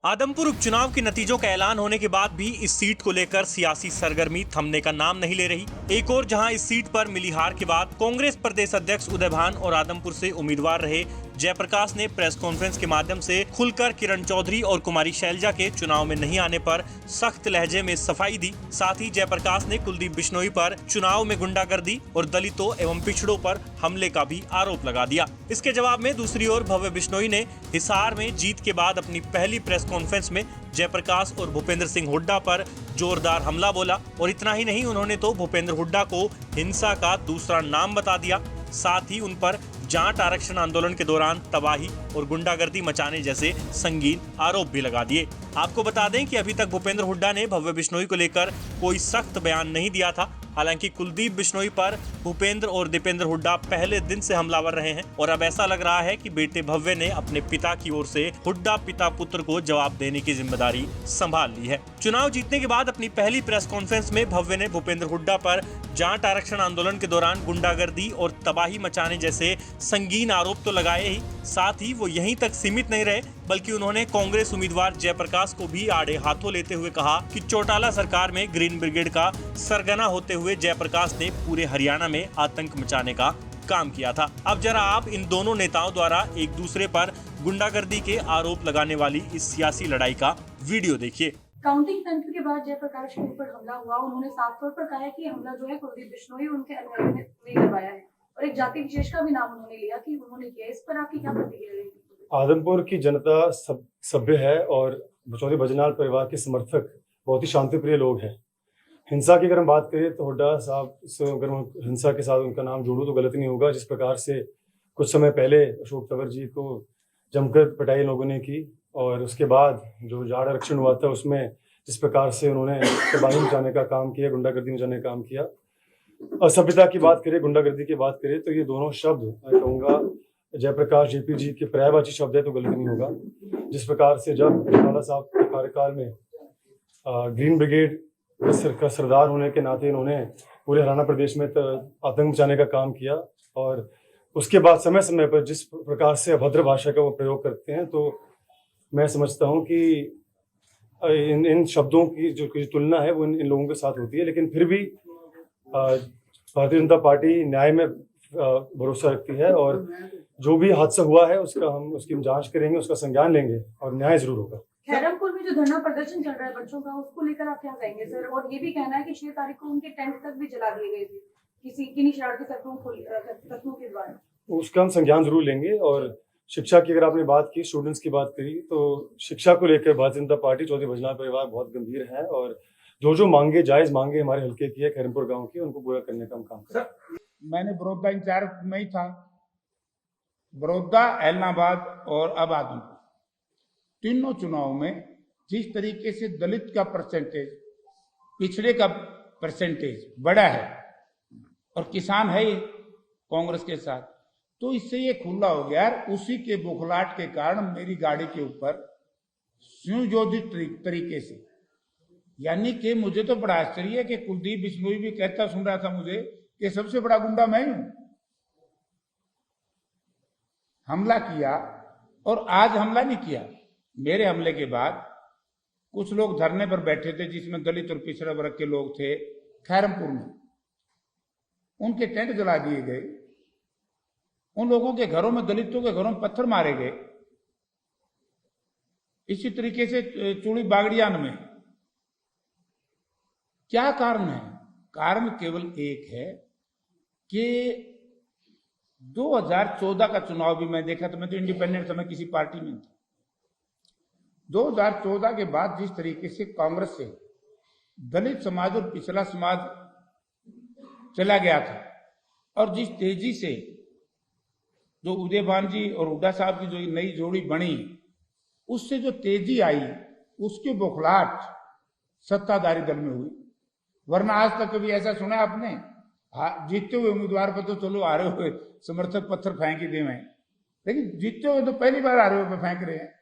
आदमपुर उपचुनाव के नतीजों का ऐलान होने के बाद भी इस सीट को लेकर सियासी सरगर्मी थमने का नाम नहीं ले रही। एक और जहां इस सीट पर मिली हार के बाद कांग्रेस प्रदेश अध्यक्ष उदय भान और आदमपुर से उम्मीदवार रहे जयप्रकाश ने प्रेस कॉन्फ्रेंस के माध्यम से खुलकर किरण चौधरी और कुमारी शैलजा के चुनाव में नहीं आने पर सख्त लहजे में सफाई दी। साथ ही जयप्रकाश ने कुलदीप बिश्नोई पर चुनाव में गुंडागर्दी और दलितों एवं पिछड़ों पर हमले का भी आरोप लगा दिया। इसके जवाब में दूसरी ओर भव्य बिश्नोई ने हिसार में जीत के बाद अपनी पहली प्रेस कॉन्फ्रेंस में जयप्रकाश और भूपेंद्र सिंह हुड्डा पर जोरदार हमला बोला और इतना ही नहीं, उन्होंने तो भूपेंद्र हुड्डा को हिंसा का दूसरा नाम बता दिया। साथ ही उन पर जाट आरक्षण आंदोलन के दौरान तबाही और गुंडागर्दी मचाने जैसे संगीन आरोप भी लगा दिए। आपको बता दें कि अभी तक भूपेंद्र हुड्डा ने भव्य बिश्नोई को लेकर कोई सख्त बयान नहीं दिया था। हालांकि कुलदीप बिश्नोई पर भूपेंद्र और दीपेंद्र हुड्डा पहले दिन से हमलावर रहे हैं और अब ऐसा लग रहा है कि बेटे भव्य ने अपने पिता की ओर से हुड्डा पिता पुत्र को जवाब देने की जिम्मेदारी संभाल ली है। चुनाव जीतने के बाद अपनी पहली प्रेस कॉन्फ्रेंस में भव्य ने भूपेंद्र हुड्डा पर जाट आरक्षण आंदोलन के दौरान गुंडागर्दी और तबाही मचाने जैसे संगीन आरोप तो लगाए ही, साथ ही वो यहीं तक सीमित नहीं रहे बल्कि उन्होंने कांग्रेस उम्मीदवार जयप्रकाश को भी आड़े हाथों लेते हुए कहा कि चौटाला सरकार में ग्रीन ब्रिगेड का सरगना होते हुए जयप्रकाश ने पूरे हरियाणा में आतंक मचाने का काम किया था। अब जरा आप इन दोनों नेताओं द्वारा एक दूसरे पर गुंडागर्दी के आरोप लगाने वाली इस सियासी लड़ाई का वीडियो देखिए। काउंटिंग तंत्र के बाद जयप्रकाश के ऊपर हमला हुआ। उन्होंने साफ तौर पर कहा है कि हमला जो है कुलदीप बिश्नोई उनके अनुयायियों ने करवाया है और एक जाति विशेष का भी नाम उन्होंने लिया कि उन्होंने किया। इस पर आपकी क्या प्रतिक्रिया रहेगी? आदमपुर की जनता सभ्य है और बचौरी भजनाल परिवार के समर्थक बहुत ही शांतिप्रिय लोग हैं। हिंसा की अगर हम बात करें तो हुड्डा साहब से अगर हिंसा के साथ उनका नाम जोड़ूं तो गलत नहीं होगा। जिस प्रकार से कुछ समय पहले अशोक तंवर जी को जमकर पिटाई लोगों ने की और उसके बाद जो जाट आरक्षण हुआ था उसमें जिस प्रकार से उन्होंने तबाही मचाने का काम किया, गुंडागर्दी मचाने का काम किया। असभ्यता की बात करें, गुंडागर्दी की बात करें तो ये दोनों शब्द मैं कहूँगा जयप्रकाश जेपी जी के पर्यायवाची शब्द है तो गलत नहीं होगा। जिस प्रकार से जब चौटाला साहब के कार्यकाल में ग्रीन ब्रिगेड का सरदार होने के नाते इन्होंने पूरे हरियाणा प्रदेश में आतंक मचाने का काम किया और उसके बाद समय समय पर जिस प्रकार से अभद्र भाषा का वो प्रयोग करते हैं, तो मैं समझता हूँ कि इन शब्दों की जो तुलना है वो इन लोगों के साथ होती है। लेकिन फिर भी भारतीय जनता पार्टी न्याय में भरोसा रखती है और जो भी हादसा हुआ है उसकी जांच करेंगे, उसका संज्ञान लेंगे और न्याय जरूर होगा। खैरमपुर में जो धरना प्रदर्शन चल रहा है बच्चों का, उसको लेकर आप क्या कहेंगे सर? और ये भी कहना है कि 6 तारीख को उनके टेंट तक भी जला दिए गए थे किन्हीं शरारती तत्वों के द्वारा। उसका हम संज्ञान जरूर लेंगे। और शिक्षा की अगर आपने बात की, स्टूडेंट्स की बात करी, तो शिक्षा को लेकर भारतीय जनता पार्टी चौधरी भजनाल परिवार बहुत गंभीर है और जो मांगे, जायज मांगे हमारे हल्के की है, खैरमपुर गाँव की, उनको पूरा करने का हम काम करें। मैंने बड़ौदा इंचार्ज में ही था। बड़ौदा, एलनाबाद और अब आदमपुर, तीनों चुनाव में जिस तरीके से दलित का परसेंटेज, पिछड़े का परसेंटेज बढ़ा है और किसान है कांग्रेस के साथ, तो इससे ये खुला हो गया। उसी के बुखलाहट के कारण मेरी गाड़ी के ऊपर सुयोजित तरीके से, यानी कि मुझे तो बड़ा आश्चर्य है कि कुलदीप बिश्नोई भी कहता सुन रहा था मुझे कि सबसे बड़ा गुंडा मैं हूं। हमला किया और आज हमला नहीं किया। मेरे हमले के बाद कुछ लोग धरने पर बैठे थे जिसमें दलित और पिछड़ा वर्ग के लोग थे खैरमपुर में, उनके टेंट जला दिए गए। उन लोगों के घरों में, दलितों के घरों में पत्थर मारे गए। इसी तरीके से चूड़ी बागड़ियान में। क्या कारण है? कारण केवल एक है कि 2014 का चुनाव भी मैं देखा तो मैं तो इंडिपेंडेंट था, मैं किसी पार्टी में था। 2014 के बाद जिस तरीके से कांग्रेस से दलित समाज और पिछड़ा समाज चला गया था और जिस तेजी से जो उदय भान जी और हुड्डा साहब की जो नई जोड़ी बनी, उससे जो तेजी आई, उसके बौखलाहट सत्ताधारी दल में हुई। वरना आज तक कभी ऐसा सुना आपने? जीतते हुए उम्मीदवार पर तो चलो हारे हुए समर्थक पत्थर फेंक ही दे, लेकिन जीतते हुए तो पहली बार हारे हुए पे फेंक रहे हैं।